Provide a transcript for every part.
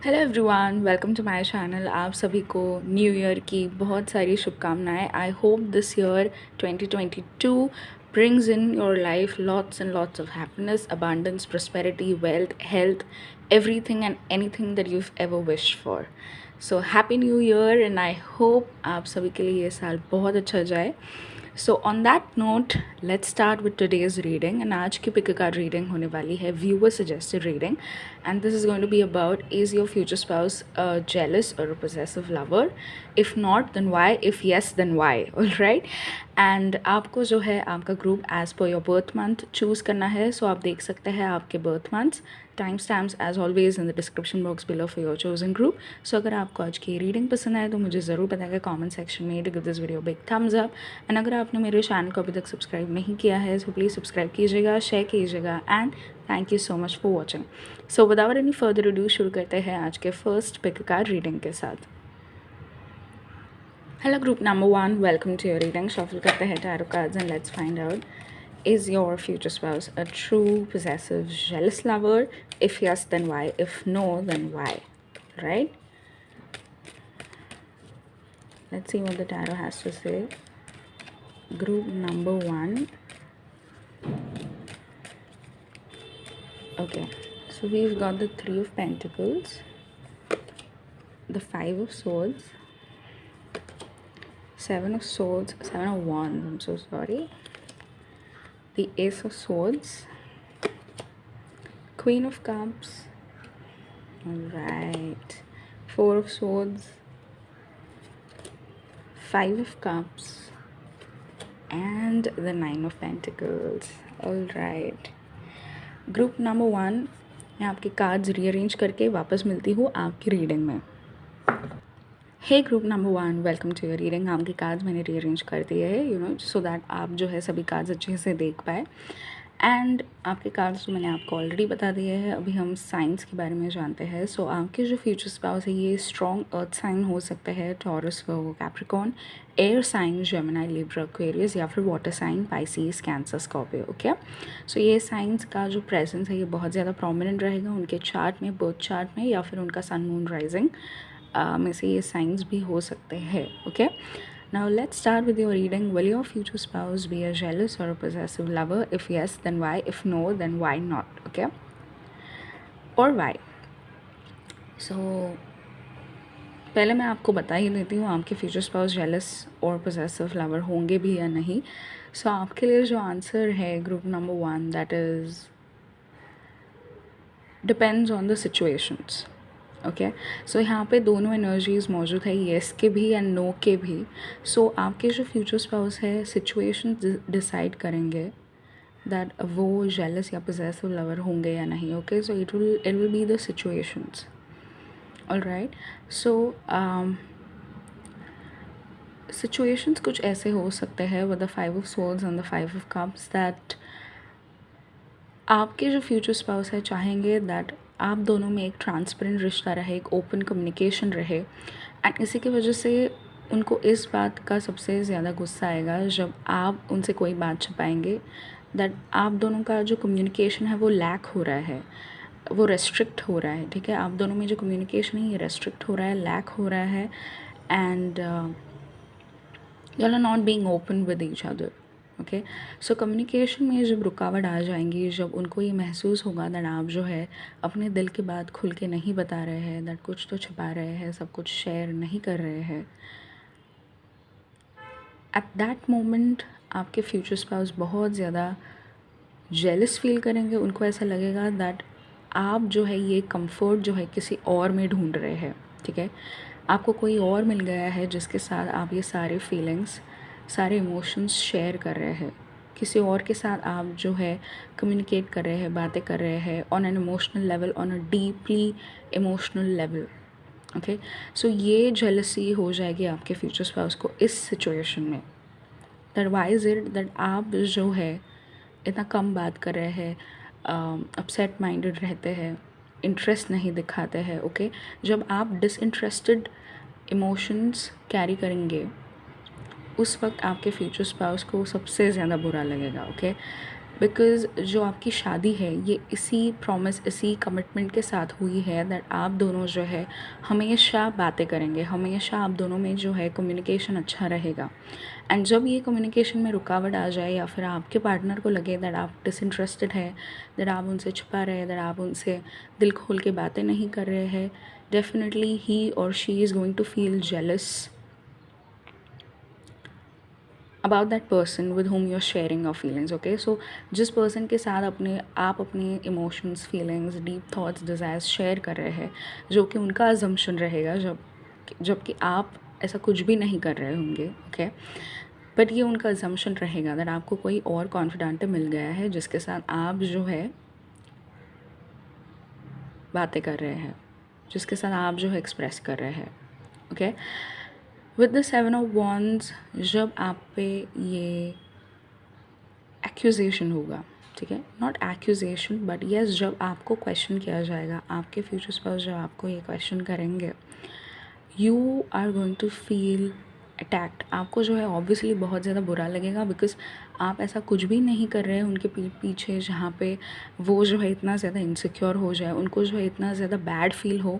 Hello everyone, welcome to my channel. आप सभी को न्यू ईयर की बहुत सारी शुभकामनाएं। I hope this year 2022 brings in your life lots and lots of happiness, abundance, prosperity, wealth, health, everything and anything that you've ever wished for. So happy new year and I hope आप सभी के लिए ये साल बहुत अच्छा जाए. So on that note, let's start with today's reading. And आज की pick a card reading होने वाली है viewer suggested reading, and this is going to be about, is your future spouse a jealous or a possessive lover? If not, then why? If yes, then why? All right. And आपको जो है आपका group as per your birth month choose करना है. So आप देख सकते हैं आपके birth months. Time stamps as always in the description box below for your chosen group. So अगर आपको आज की रीडिंग पसंद आए तो मुझे ज़रूर बताएगा कमेंट सेक्शन में to give this video big thumbs up. And अगर आपने मेरे चैनल को अभी तक सब्सक्राइब नहीं किया है तो प्लीज़ सब्सक्राइब कीजिएगा, शेयर कीजिएगा. And thank you so much for watching. So without any further ado शुरू करते हैं आज के फर्स्ट पिक कार्ड रीडिंग के साथ. Hello group number 1, welcome to your reading. Shuffle करते हैं tarot cards and let's find out, is your future spouse a true, possessive, jealous lover? If yes, then why? If no, then why? Right? Let's see what the tarot has to say. Group number 1. Okay, so we've got the 3 of Pentacles, the 5 of Swords, 7 of Swords, 7 of Wands, I'm so sorry, the Ace of Swords, Queen of Cups, alright, 4 of Swords, 5 of Cups, and the 9 of Pentacles. Alright, group number 1, मैं आपके cards rearrange करके वापस मिलती हूँ आपकी reading में. Hey group number 1, welcome to your reading. आपके cards मैंने रीअरेंज कर दिए हैं, यू नो, सो दैट आप जो है सभी कार्ड्स अच्छे से देख पाए. एंड आपके कार्ड्स तो मैंने आपको ऑलरेडी बता दिए हैं. अभी हम साइंस के बारे में जानते हैं. सो आपके जो फ्यूचर स्पाउस है ये स्ट्रॉन्ग अर्थ साइन हो सकते हैं, Taurus, Virgo, Capricorn, air sign, Gemini, Libra, Aquarius, या फिर water sign, Pisces, Cancer, Scorpio. Okay, so ये साइंस का जो प्रेजेंस है ये बहुत ज़्यादा प्रोमिनेंट रहेगा उनके चार्ट में, बर्थ चार्ट में, या फिर उनका सन मून राइजिंग में से ये साइंस भी हो सकते हैं. Okay, now let's start with your reading. Will your future spouse be a jealous or a possessive lover? If yes, then why? If no, then why not? Okay, or why? So पहले मैं आपको बता ही देती हूँ आपके future spouse jealous और possessive lover होंगे भी या नहीं. सो आपके लिए जो आंसर है group number 1, that is depends on the situations. Okay, so यहाँ पे दोनों एनर्जीज़ मौजूद है, येस के भी एंड नो के भी. सो आपके जो फ्यूचर स्पाउस है सिचुएशन डिसाइड करेंगे दैट वो जेलस या पोजेसिव लवर होंगे या नहीं. Okay, so it will be the situations. Alright, so situations कुछ ऐसे हो सकते हैं with the 5 of souls and the 5 of cups that आपके जो फ्यूचर स्पाउस है चाहेंगे दैट आप दोनों में एक ट्रांसपेरेंट रिश्ता रहे, एक ओपन कम्युनिकेशन रहे. एंड इसी की वजह से उनको इस बात का सबसे ज़्यादा गुस्सा आएगा जब आप उनसे कोई बात छुपाएंगे दैट आप दोनों का जो कम्युनिकेशन है वो लैक हो रहा है, वो रेस्ट्रिक्ट हो रहा है. ठीक है, आप दोनों में जो कम्युनिकेशन है ये रेस्ट्रिक्ट हो रहा है, लैक हो रहा है. And you are not being open with each other. Okay, so communication में जब रुकावट आ जाएंगी, जब उनको ये महसूस होगा दैट आप जो है अपने दिल की बात खुल के नहीं बता रहे हैं, दैट कुछ तो छुपा रहे हैं, सब कुछ शेयर नहीं कर रहे हैं, एट दैट मोमेंट आपके फ्यूचर स्पाउस बहुत ज़्यादा जेलस फील करेंगे. उनको ऐसा लगेगा दैट आप जो है ये कंफर्ट जो है किसी और में ढूंढ रहे हैं. ठीक है, आपको कोई और मिल गया है जिसके साथ आप ये सारे फीलिंग्स, सारे इमोशंस शेयर कर रहे हैं. किसी और के साथ आप जो है कम्युनिकेट कर रहे हैं, बातें कर रहे हैं on an emotional level, on a deeply emotional level. Okay, so ये जेलसी हो जाएगी आपके फ्यूचर स्पाउस को इस सिचुएशन में. That why is it that आप जो है इतना कम बात कर रहे हैं, अपसेट माइंडेड रहते हैं, इंटरेस्ट नहीं दिखाते हैं. ओके, जब आप डिसइंटरेस्टेड इमोशंस कैरी करेंगे उस वक्त आपके फ्यूचर स्पाउस को सबसे ज़्यादा बुरा लगेगा. ओके, बिकॉज़ जो आपकी शादी है ये इसी प्रॉमिस, इसी कमिटमेंट के साथ हुई है दैट आप दोनों जो है हमेशा बातें करेंगे, हमेशा आप दोनों में जो है कम्युनिकेशन अच्छा रहेगा। एंड जब ये कम्युनिकेशन में रुकावट आ जाए या फिर आपके पार्टनर को लगे दैट आप डिसइंटरेस्टेड है, दैट आप उनसे छुपा रहे हैं, दैट आप उनसे दिल खोल के बातें नहीं कर रहे हैं, डेफिनेटली ही और she is going to feel jealous about that person with whom you're sharing your feelings. Okay, so जिस person के साथ आप अपने emotions, feelings, deep thoughts, desires share कर रहे हैं, जो कि उनका assumption रहेगा जबकि आप ऐसा कुछ भी नहीं कर रहे होंगे, ओके, बट ये उनका assumption रहेगा दैट आपको कोई और कॉन्फिडेंट मिल गया है जिसके साथ आप जो है बातें कर रहे हैं, जिसके साथ आप जो है एक्सप्रेस कर रहे हैं, okay. With the 7 of wands जब आप पे ये एक्यूजेशन होगा, ठीक है, नॉट एक्यूजेशन बट येस, जब आपको क्वेश्चन किया जाएगा, आपके फ्यूचर स्पाउस जब आपको ये क्वेश्चन करेंगे, you are going to feel attacked. आपको जो है ऑब्वियसली बहुत ज़्यादा बुरा लगेगा बिकॉज आप ऐसा कुछ भी नहीं कर रहे हैं उनके पीठ पीछे जहाँ पे वो जो है इतना ज़्यादा इनसिक्योर हो जाए, उनको जो है इतना ज़्यादा बैड फील हो,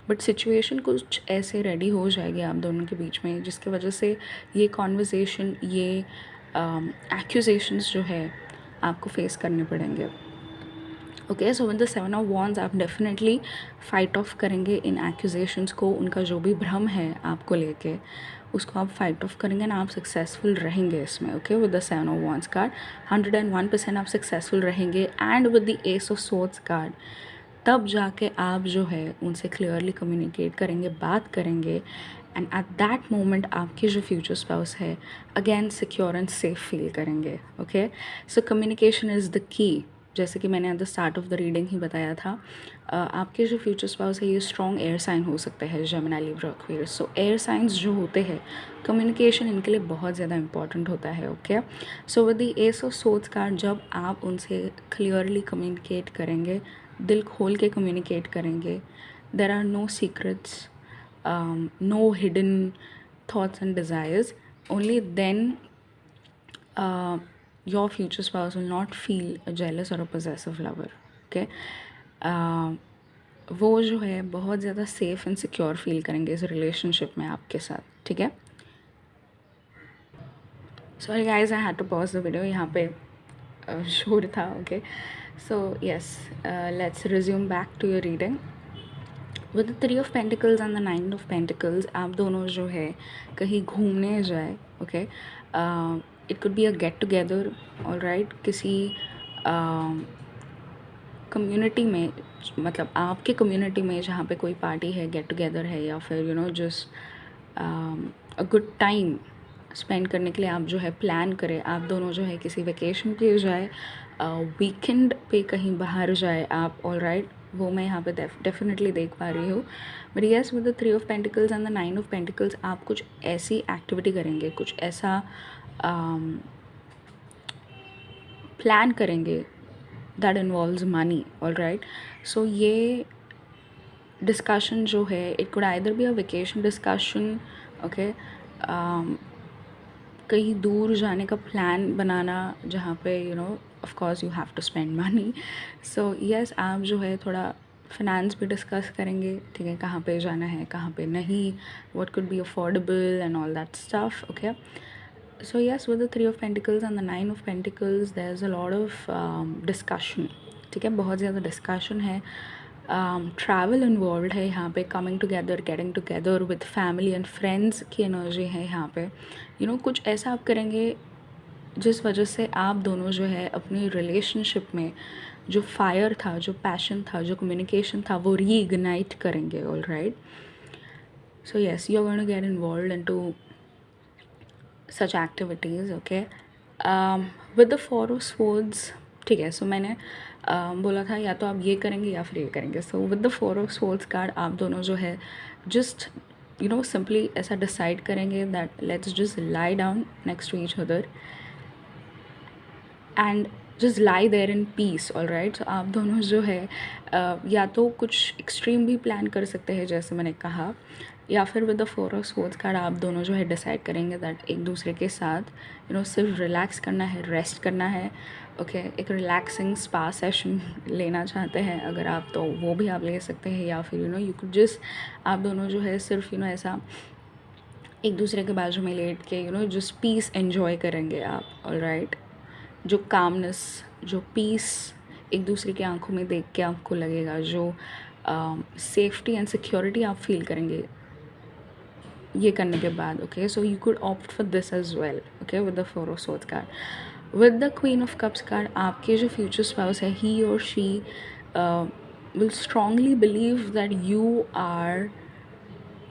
बट सिचुएशन कुछ ऐसे रेडी हो जाएगी आप दोनों के बीच में जिसकी वजह से ये कॉन्वर्सेशन, ये एक्यूजेशंस जो है आपको फेस करने पड़ेंगे। Okay, so with the 7 of wands आप डेफिनेटली फाइट ऑफ करेंगे इन एक्यूजेशंस को, उनका जो भी भ्रम है आपको लेके उसको आप फाइट ऑफ करेंगे ना, आप सक्सेसफुल रहेंगे इसमें। Okay, with the 7 of wands card 101% आप सक्सेसफुल रहेंगे। And with the S of swords card तब जाके आप जो है उनसे क्लियरली कम्युनिकेट करेंगे, बात करेंगे, एंड एट दैट मोमेंट आपके जो फ्यूचर स्पाउस है again secure and safe feel करेंगे। Okay, so communication is the key, जैसे कि मैंने at the start of the reading ही बताया था। आपके जो फ्यूचर स्पाउस है ये स्ट्रॉन्ग एयर साइन हो सकते हैं, जेमिनी, लिब्रा, एक्वेरियस। सो एयर साइंस जो होते हैं कम्युनिकेशन इनके लिए बहुत ज़्यादा इंपॉर्टेंट होता है। Okay, so with the S of swords card जब आप उनसे क्लियरली कम्युनिकेट करेंगे, दिल खोल के कम्युनिकेट करेंगे, there are no secrets, no hidden thoughts and desires, only then your future spouse will not feel a jealous or a possessive lover. Okay, वो जो है बहुत ज़्यादा सेफ एंड सिक्योर फील करेंगे इस रिलेशनशिप में आपके साथ। ठीक है, sorry guys, I had to pause the video, यहाँ पे शोर था। Okay, so yes, let's resume back to your reading. With the 3 of pentacles and the 9 of pentacles आप दोनों जो है कहीं घूमने जाए। Okay, it could be a get together, alright, किसी कम्युनिटी में, मतलब आपके कम्युनिटी में जहाँ पे कोई पार्टी है, गेट टुगेदर है, या फिर you know just a good time spend करने के लिए आप जो है प्लान करें, आप दोनों जो है किसी वेकेशन पे जाए, वीकेंड पे कहीं बाहर जाए आप, ऑलराइट, वो मैं यहाँ पे डेफिनेटली देख पा रही हूँ। But yes, with the 3 of pentacles and the 9 of pentacles आप कुछ ऐसी एक्टिविटी करेंगे, कुछ ऐसा प्लान करेंगे that involves money, alright. So ये डिस्कशन जो है it could either be a vacation discussion, okay, कहीं दूर जाने का प्लान बनाना जहाँ पे you know of course you have to spend money. So yes, आप जो है थोड़ा फिनेंस भी डिस्कस करेंगे, ठीक है, कहाँ पे जाना है, कहाँ पे नहीं, what could be affordable and all that stuff. Okay, so yes, with the 3 of Pentacles and the 9 of Pentacles there's a lot of discussion, ठीक है, बहुत ज़्यादा डिस्कशन है, ट्रैवल इन्वॉल्व है यहाँ पे, coming together, getting together with family and friends की energy है यहाँ पे। यू नो कुछ ऐसा आप करेंगे जिस वजह से आप दोनों जो है अपनी रिलेशनशिप में जो फायर था, जो पैशन था, जो कम्युनिकेशन था, वो रीइग्नाइट करेंगे, alright. So yes, you are going to get involve into such activities. Okay, with the 4 of swords, ठीक है, सो मैंने बोला था या तो आप ये करेंगे या फिर ये करेंगे। So with the 4 of swords card आप दोनों जो है जस्ट यू नो सिंपली ऐसा डिसाइड करेंगे that let's just lie down next to each other and just lie there in peace, alright. So आप दोनों जो है या तो कुछ एक्सट्रीम भी प्लान कर सकते हैं जैसे मैंने कहा, या फिर with the 4 of swords card आप दोनों जो है डिसाइड करेंगे दैट एक दूसरे के साथ यू नो सिर्फ रिलैक्स करना है, रेस्ट करना है, ओके एक रिलैक्सिंग स्पा सेशन लेना चाहते हैं अगर आप, तो वो भी आप ले सकते हैं, या फिर यू कुड जस्ट आप दोनों जो है सिर्फ ऐसा एक दूसरे के बाजू में लेट के जस्ट पीस एन्जॉय करेंगे आप। ऑलराइट, जो कामनेस, जो पीस एक दूसरे की आंखों में देख के आपको लगेगा, जो सेफ्टी एंड सिक्योरिटी आप फील करेंगे ये करने के बाद। Okay, so you could opt for this as well. Okay, with the 4 of swords card, with the queen of cups card, आपके जो फ्यूचर स्पाउस है, ही और she will strongly believe that you are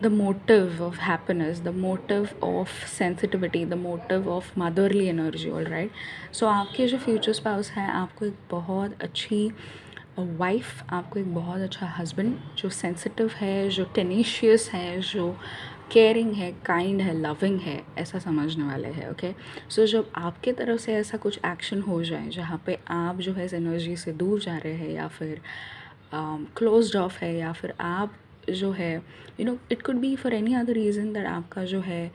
the motive of happiness, the motive of sensitivity, the motive of motherly energy. all right, so आपके जो future spouse हैं, आपको एक बहुत अच्छी वाइफ, आपको एक बहुत अच्छा हस्बैंड जो सेंसिटिव है, जो टेनिशियस है, जो केयरिंग है, काइंड है, लविंग है, ऐसा समझने वाले हैं। ओके, सो जब आपके तरफ से ऐसा कुछ एक्शन हो जाए जहाँ पे आप जो है इस एनर्जी से दूर जा रहे हैं, या फिर क्लोज्ड ऑफ है, या फिर आप जो है it could B for any other reason that आपका जो है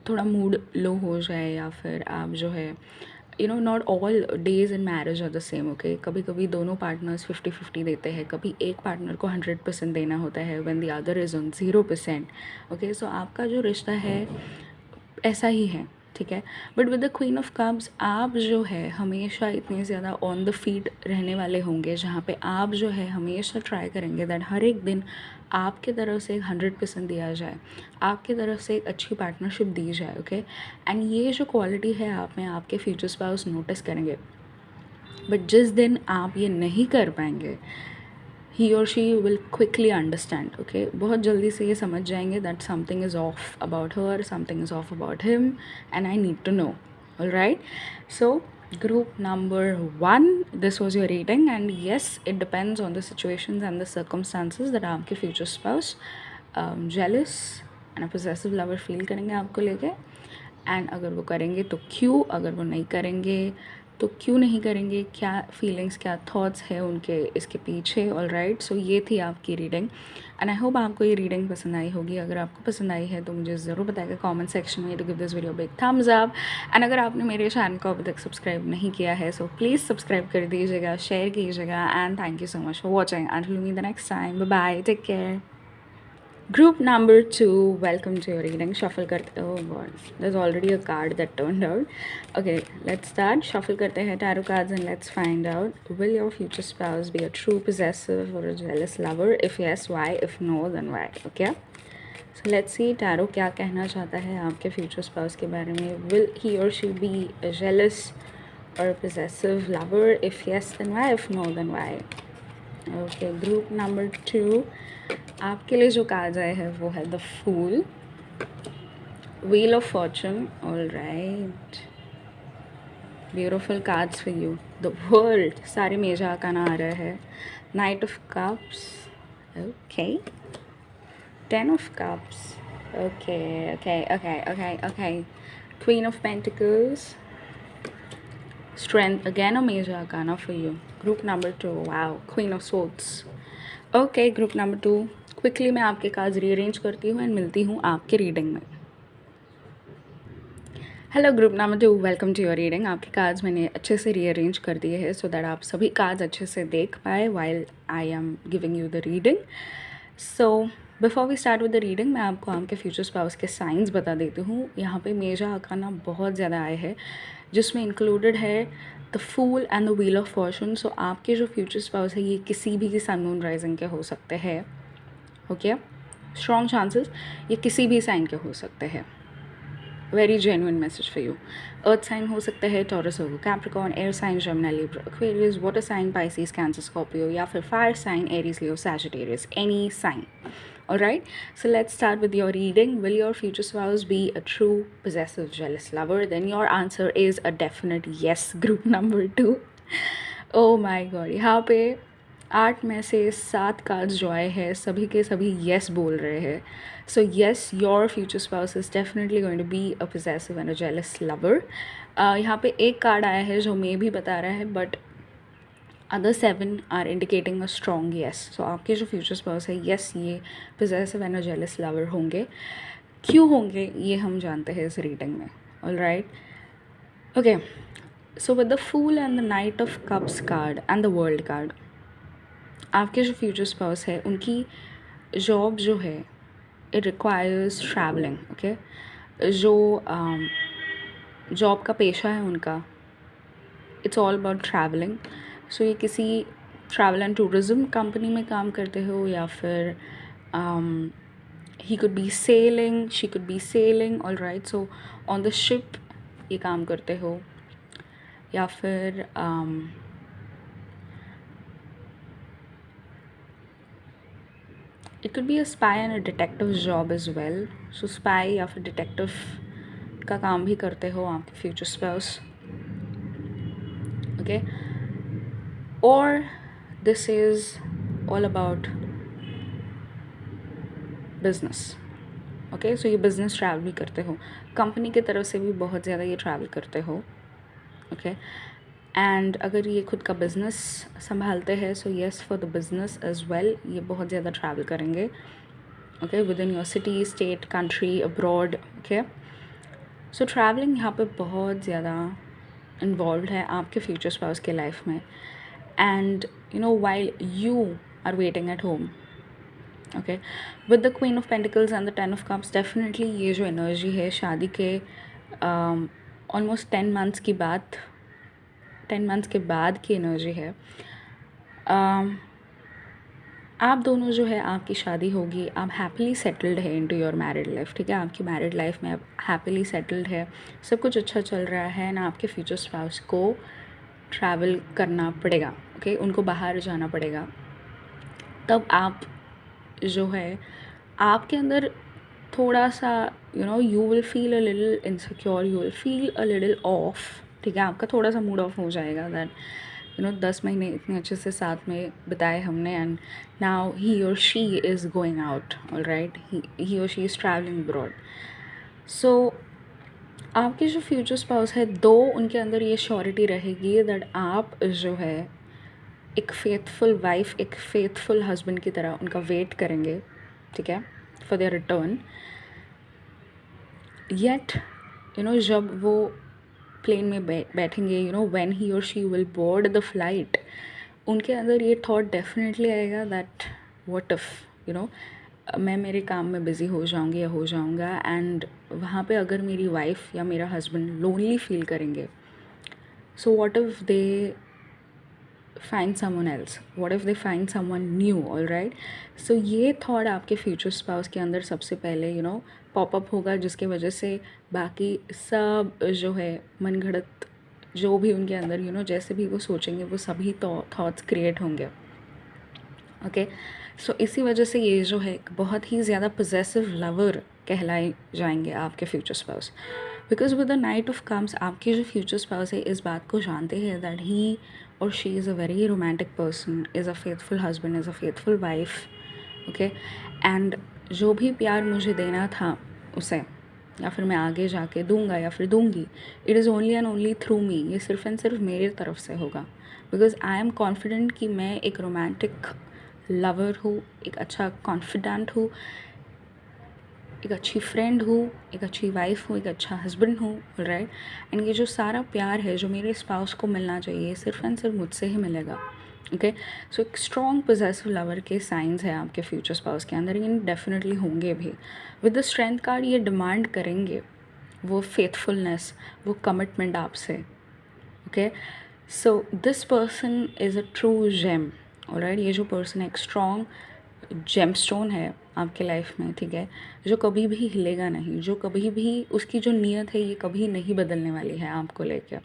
थोड़ा मूड लो हो जाए, या फिर आप जो है not all days in marriage are the same. Okay, कभी कभी दोनों पार्टनर्स 50-50 देते हैं, कभी एक पार्टनर को 100% देना होता है when the other is on 0%। Okay, so आपका जो रिश्ता है ऐसा ही है, ठीक है। But with the queen of cups, आप जो है हमेशा इतने ज़्यादा ऑन द फीट रहने वाले होंगे, जहाँ पे आप जो है हमेशा ट्राई करेंगे दैट हर एक दिन आपके तरफ से 100% दिया जाए, आपके तरफ से एक अच्छी पार्टनरशिप दी जाए। ओके, एंड ये जो क्वालिटी है आप में, आपके फ्यूचर स्पाउस नोटिस करेंगे। बट जिस दिन आप ये नहीं कर पाएंगे, he or she will quickly understand. Okay, बहुत जल्दी से ये समझ जाएंगे that something is off about her, something is off about him, and I need to know. All right, so group number 1, this was your reading, and yes, it depends on the situations and the circumstances that आपके future spouse jealous and a possessive lover feel करेंगे आपको लेके, and अगर वो करेंगे तो क्यों, अगर वो नहीं करेंगे तो क्यों नहीं करेंगे, क्या फीलिंग्स, क्या थॉट्स है उनके इसके पीछे। ऑल राइट, सो ये थी आपकी रीडिंग, एंड आई होप आपको ये रीडिंग पसंद आई होगी। अगर आपको पसंद आई है तो मुझे ज़रूर बताएगा कमेंट सेक्शन में, to give this video big thumbs up. And अगर आपने मेरे चैनल को अभी तक सब्सक्राइब नहीं किया है, सो प्लीज़ सब्सक्राइब कर दीजिएगा, शेयर कीजिएगा, and thank you so much for watching. Until we meet the next time, bye bye, take care. Group number 2, welcome to your reading. Shuffle karte, oh god, there's already a card that turned out. Okay, let's start. Shuffle karte hain tarot cards and let's find out, will your future spouse be a true possessive or a jealous lover? If yes, why? If no, then why? Okay, so let's see tarot क्या कहना चाहता है आपके future spouse के बारे में. Will he or she be a jealous or a possessive lover? If yes, then why? If no, then why? Okay, group number 2, आपके लिए जो कार्ड आए हैं वो है the fool, wheel of fortune. All right, beautiful cards for you, the world, सारे major arcana आ रहे हैं, knight of cups, okay, 10 of cups, okay okay okay okay okay, queen of pentacles, strength, again a major arcana for you. Group number 2, wow, queen of swords. Okay, group number 2, quickly मैं आपके cards rearrange करती हूँ and मिलती हूँ आपके reading में। Hello group number 2, welcome to your reading. आपके cards मैंने अच्छे से रीअरेंज कर दिए हैं सो दैट आप सभी कार्ड्स अच्छे से देख पाए while I am giving you the reading. So before we start with the reading, मैं आपको आपके फ्यूचर स्पाउस के साइंस बता देती हूँ। यहाँ पे मेजर आर्काना बहुत ज़्यादा आए हैं, जिसमें इंक्लूडेड है the fool and the wheel of fortune. So आपके जो फ्यूचर स्पाउस है ये किसी भी सन मून राइजिंग के हो सकते हैं। ओके, स्ट्रॉन्ग चांसेस ये किसी भी साइन के हो सकते हैं। Very genuine message for you. Earth sign हो सकता है, टॉरस हो, Capricorn, air sign, Gemini, Libra, Aquarius, water sign, Pisces, Cancer, Scorpio, या फिर fire sign, Aries, Leo, Sagittarius, any sign. Alright, so let's start with your reading. Will your future spouse be a true possessive jealous lover? Then your answer is a definite yes. Group number 2. Oh my god, यहाँ पे 8 में से 7 cards जो आए हैं सभी के सभी yes बोल रहे हैं. So yes, your future spouse is definitely going to be a possessive and a jealous lover. यहाँ पे एक कार्ड आया है जो मे भी बता रहा है, but other 7 are indicating a strong yes. So आपके जो फ्यूचर स्पाउस है येस ये possessive and a jealous lover होंगे. क्यों होंगे ये हम जानते हैं इस रीडिंग में. All right, okay. So with the fool and the knight of cups card and the world card, आपके जो फ्यूचर स्पाउस है उनकी जॉब जो है इट रिक्वायर्स ट्रैवलिंग, ओके। जो जॉब का पेशा है उनका, it's all about travelling. So ये किसी ट्रैवल एंड टूरिज़्म कंपनी में काम करते हो, या फिर he could be sailing, she could be sailing, all right. So on the ship ये काम करते हो, या फिर it could be a spy and a detective job as well. So spy या फिर डिटेक्टिव का काम भी करते हो आपके फ्यूचर स्पाउस, ओके। और this is all about business, okay. So ये बिजनेस ट्रैवल भी करते हो, कंपनी की तरफ से भी बहुत ज़्यादा ये ट्रैवल करते हो, ओके। एंड अगर ये खुद का बिजनेस संभालते हैं, so yes for the business as well ये बहुत ज़्यादा ट्रैवल करेंगे, okay, within your city, state, country, abroad, okay. So travelling यहाँ पे बहुत ज़्यादा इन्वॉल्व है आपके फ्यूचर स्पाउस के लाइफ में। And you know while you are waiting at home, okay, with the queen of pentacles and the 10 of cups, definitely ये जो एनर्जी है शादी के ऑलमोस्ट 10 मंथ्स की बात, 10 मंथ्स के बाद की एनर्जी है। आप दोनों जो है आपकी शादी होगी, आप हैप्पीली सेटल्ड है इनटू योर मैरिड लाइफ, ठीक है। आपकी मैरिड लाइफ में आप हैप्पीली सेटल्ड है, सब कुछ अच्छा चल रहा है ना। आपके फ्यूचर स्पाउस को ट्रैवल करना पड़ेगा, ओके, उनको बाहर जाना पड़ेगा। तब आप जो है आपके अंदर थोड़ा सा you will feel a little insecure, you will feel a little of, ठीक है। आपका थोड़ा सा मूड ऑफ हो जाएगा दैट 10 महीने इतने अच्छे से साथ में बिताए हमने, एंड नाउ ही और she is going out, all right, he और she is travelling abroad. So आपके जो फ्यूचर स्पाउस है, दो उनके अंदर ये श्योरिटी रहेगी दैट आप जो है एक फेथफुल वाइफ, एक फेथफुल हस्बैंड की तरह उनका वेट करेंगे, ठीक है, फॉर देयर रिटर्न। येट जब वो प्लेन में बैठेंगे, व्हेन ही और she will board the flight, उनके अंदर ये थॉट डेफिनेटली आएगा दैट व्हाट इफ़ मैं मेरे काम में बिज़ी हो जाऊंगी या हो जाऊंगा, एंड वहाँ पे अगर मेरी वाइफ या मेरा हस्बैंड लोनली फील करेंगे, so what if they find someone else, what if they find someone new, all right। so ये थॉट आपके फ्यूचर स्पाउस के अंदर सबसे पहले पॉपअप होगा, जिसके वजह से बाकी सब जो है मन घड़त जो भी उनके अंदर जैसे भी वो सोचेंगे वो सभी थॉट्स क्रिएट होंगे, ओके। सो इसी वजह से ये जो है बहुत ही ज़्यादा पोजेसिव लवर कहलाए जाएंगे आपके future spouse, because with the knight of comes आपके जो फ्यूचर स्पाउस है इस बात को जानते हैं दैट ही और she is a very romantic person, is a faithful husband, is a faithful wife, okay. And जो भी प्यार मुझे देना था उसे, या फिर मैं आगे जाके दूंगा या फिर दूंगी, it is only and only through me, ये सिर्फ एंड सिर्फ मेरी तरफ से होगा, बिकॉज आई एम कॉन्फिडेंट कि मैं एक रोमांटिक लवर हूँ, एक अच्छा कॉन्फिडेंट हूँ, एक अच्छी फ्रेंड हूँ, एक अच्छी वाइफ हूँ, एक अच्छा हस्बैंड हूँ, राइट। एंड ये जो सारा प्यार है जो मेरे स्पाउस को मिलना चाहिए सिर्फ एंड सिर्फ मुझसे ही मिलेगा, ओके। सो एक स्ट्रॉन्ग पोजेसिव लवर के साइंस है आपके फ्यूचर स्पाउस के अंदर, इन डेफिनेटली होंगे भी। विद द स्ट्रेंथ कार्ड ये डिमांड करेंगे वो फेथफुलनेस, वो कमिटमेंट आपसे, okay. So this person is a true gem, alright. ये जो पर्सन है एक स्ट्रॉन्ग जेमस्टोन है आपके लाइफ में, ठीक है, जो कभी भी हिलेगा नहीं, जो कभी भी उसकी जो नीयत है ये कभी नहीं बदलने वाली है आपको लेकर।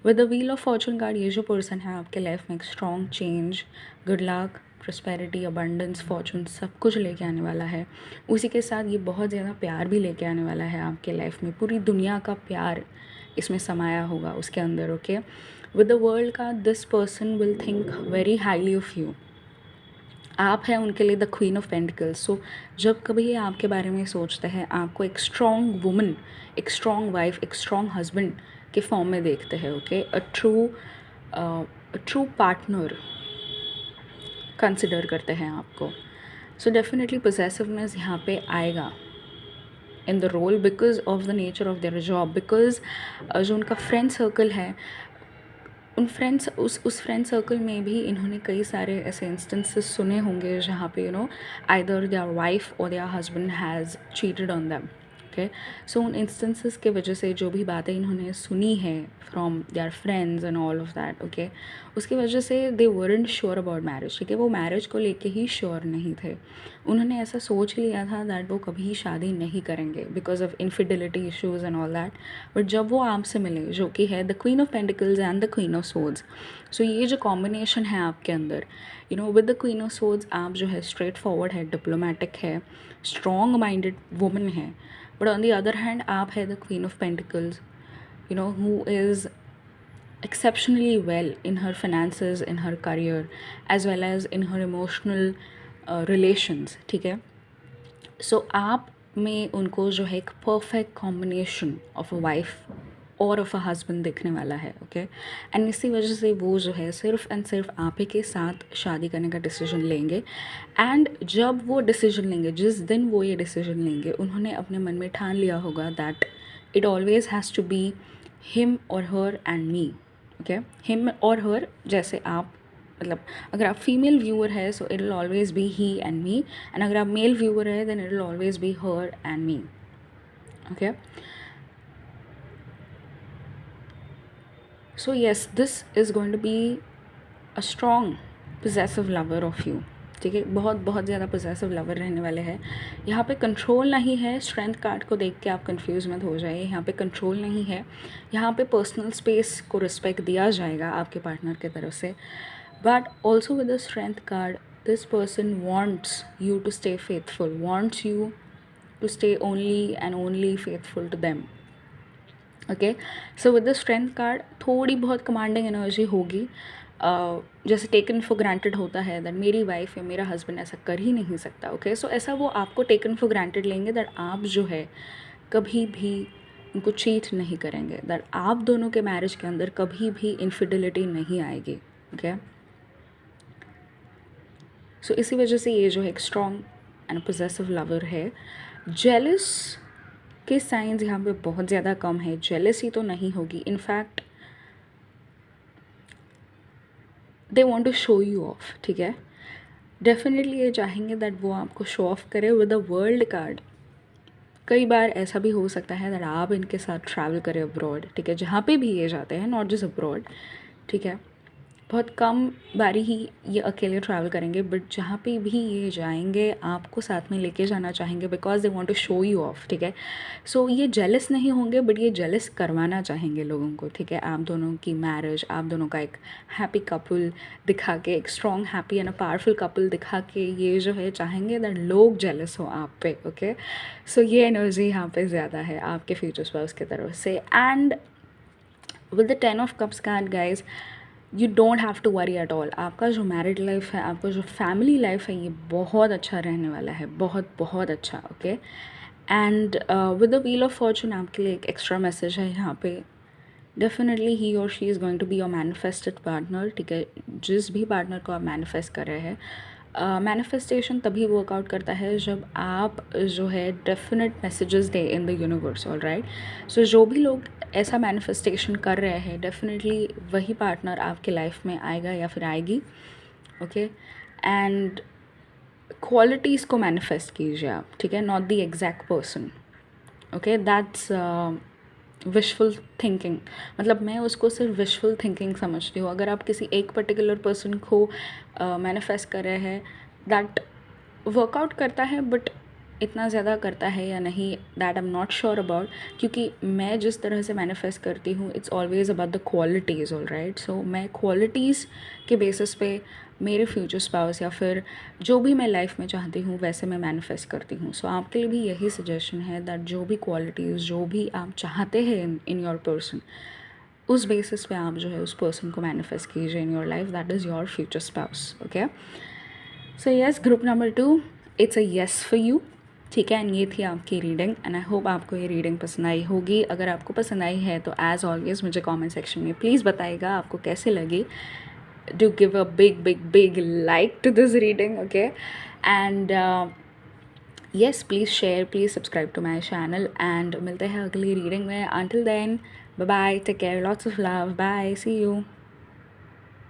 With the wheel of Fortune card ये जो पर्सन है आपके लाइफ में एक strong change, good luck, prosperity, abundance, Fortune सब कुछ लेके आने वाला है। उसी के साथ ये बहुत ज़्यादा प्यार भी लेके आने वाला है आपके लाइफ में, पूरी दुनिया का प्यार इसमें समाया होगा उसके अंदर, ओके। विद द वर्ल्ड का this person will think very highly of you, आप हैं उनके लिए द क्वीन ऑफ पेंटिकल्स। सो जब कभी ये आपके बारे में सोचते हैं आपको एक स्ट्रॉन्ग वुमन, एक स्ट्रॉन्ग वाइफ, एक स्ट्रॉन्ग हस्बैंड के फॉर्म में देखते हैं, okay. A true partner consider करते हैं आपको। सो डेफिनेटली पोजेसिवनेस यहाँ पे आएगा in the role because of the nature of their job, because जो उनका फ्रेंड सर्कल है उस फ्रेंड सर्कल में भी इन्होंने कई सारे ऐसे इंस्टेंसेस सुने होंगे जहाँ पे आइदर देयर वाइफ और their husband has cheated on them. Okay, so उन इंस्टेंसेस के वजह से जो भी बातें इन्होंने सुनी है from their friends and all of that, okay, उसकी वजह से they weren't sure about marriage. ठीक है, वो मैरिज को लेके ही श्योर नहीं थे। उन्होंने ऐसा सोच लिया था दैट वो कभी शादी नहीं करेंगे because of infidelity issues and all that. But जब वो आपसे मिले, जो कि है the queen of pentacles and the queen of swords, so ये जो कॉम्बिनेशन है आपके अंदर, with the queen of swords, आप जो है स्ट्रेट फॉरवर्ड है, डिप्लोमेटिक है, स्ट्रॉन्ग माइंडेड वुमन है। But on the other hand आप है the queen of pentacles, who is exceptionally well in her finances, in her career, as well as in her emotional relations। ठीक है, so आप में उनको जो है एक perfect combination of a wife और ऑफ अ हस्बैंड देखने वाला है। ओके, एंड इसी वजह से वो जो है सिर्फ एंड सिर्फ आप ही के साथ शादी करने का डिसीजन लेंगे। एंड जब वो डिसीजन लेंगे, जिस दिन वो ये डिसीजन लेंगे, उन्होंने अपने मन में ठान लिया होगा that it always has to be him और her and me. Okay, him और हर, जैसे आप, मतलब अगर आप फीमेल व्यूअर है so it will always be he and me, and अगर आप मेल व्यूअर है then it will always be her and me. Okay, so yes, this is going to be a strong possessive lover of you। ठीक है, बहुत बहुत ज़्यादा possessive lover रहने वाले हैं। यहाँ पे कंट्रोल नहीं है, स्ट्रेंथ कार्ड को देख के आप कंफ्यूज मत हो जाइए। यहाँ पे कंट्रोल नहीं है, यहाँ पे पर्सनल स्पेस को रिस्पेक्ट दिया जाएगा आपके पार्टनर की तरफ से। But also with the strength card, this person wants you to stay faithful, wants you to stay only and only faithful to them. Okay, so with the strength card थोड़ी बहुत commanding energy होगी, जैसे taken for granted होता है that मेरी wife या मेरा husband ऐसा कर ही नहीं सकता। ओके, सो ऐसा वो आपको टेकन फॉर ग्रांटेड लेंगे दैट आप जो है कभी भी उनको चीट नहीं करेंगे, दैट आप दोनों के मैरिज के अंदर कभी भी इनफिडिलिटी नहीं आएगी। ओके, सो इसी वजह से ये जो है एक स्ट्रॉन्ग एंड पोजेसिव लवर है। जेलस के साइंस यहाँ पे बहुत ज़्यादा कम है, जेलसी तो नहीं होगी। In fact they want to show you off. ठीक है, डेफिनेटली ये चाहेंगे दैट वो आपको शो ऑफ करे विद अ वर्ल्ड कार्ड। कई बार ऐसा भी हो सकता है दैट आप इनके साथ ट्रैवल करें अब्रॉड। ठीक है, जहाँ पे भी ये जाते हैं, नॉट जस्ट अब्रॉड। ठीक है, बहुत कम बारी ही ये अकेले ट्रैवल करेंगे, बट जहाँ पे भी ये जाएंगे आपको साथ में लेके जाना चाहेंगे because they want to show you off. ठीक है, सो ये जेलस नहीं होंगे बट ये जेलस करवाना चाहेंगे लोगों को। ठीक है, आप दोनों की मैरिज, आप दोनों का एक हैप्पी कपल दिखा के, एक strong happy and a powerful couple दिखा के ये जो है चाहेंगे दैट लोग जेलस हो आप पे। ओके, सो ये एनर्जी यहाँ पे ज़्यादा है आपके फ्यूचर स्पाउस की तरफ से। And with the 10 of cups card guys, you don't have to worry at all. आपका जो मैरिड लाइफ है, आपका जो फैमिली लाइफ है, ये बहुत अच्छा रहने वाला है, बहुत बहुत अच्छा। Okay, and with the wheel of Fortune आपके लिए एक एक्स्ट्रा मैसेज है यहाँ पे। डेफिनेटली ही और she is going to be your manifested partner. ठीक है, जिस भी पार्टनर को आप मैनिफेस्ट कर रहे हैं, मैनिफेस्टेशन तभी वर्कआउट करता है जब आप जो है डेफिनेट मैसेजेस दे in the universe. All right, so जो भी लोग ऐसा मैनिफेस्टेशन कर रहे हैं, डेफिनेटली वही पार्टनर आपके लाइफ में आएगा या फिर आएगी। ओके, एंड क्वालिटीज़ को मैनिफेस्ट कीजिए आप। ठीक है, not the exact person. Okay, that's wishful thinking, मतलब मैं उसको सिर्फ विशफुल थिंकिंग समझती हूँ। अगर आप किसी एक पर्टिकुलर पर्सन को मैनिफेस्ट कर रहे हैं, दैट वर्कआउट करता है, बट इतना ज़्यादा करता है या नहीं, that I am not sure about, क्योंकि मैं जिस तरह से मैनिफेस्ट करती हूँ it's always about the qualities. All right, so मैं क्वालिटीज़ के बेसिस पे मेरे फ्यूचर स्पाउस या फिर जो भी मैं लाइफ में चाहती हूँ वैसे मैं मैनिफेस्ट करती हूँ। सो आपके लिए भी यही सजेशन है दैट जो भी क्वालिटीज़, जो भी आप चाहते हैं इन योर पर्सन, उस बेसिस पे आप जो है उस पर्सन को मैनिफेस्ट कीजिए in your life, that is your future spouse. Okay, so yes, group number 2, it's a yes for you. ठीक है, एंड ये थी आपकी रीडिंग, एंड आई होप आपको ये रीडिंग पसंद आई होगी। अगर आपको पसंद आई है तो एज़ ऑलवेज मुझे कमेंट सेक्शन में प्लीज़ बताइएगा आपको कैसे लगी। Do give a big like to this reading, okay? And yes, please share, please subscribe to my channel, and मिलते हैं अगली रीडिंग में। Until then, bye bye, take care, lots of love, bye, see you.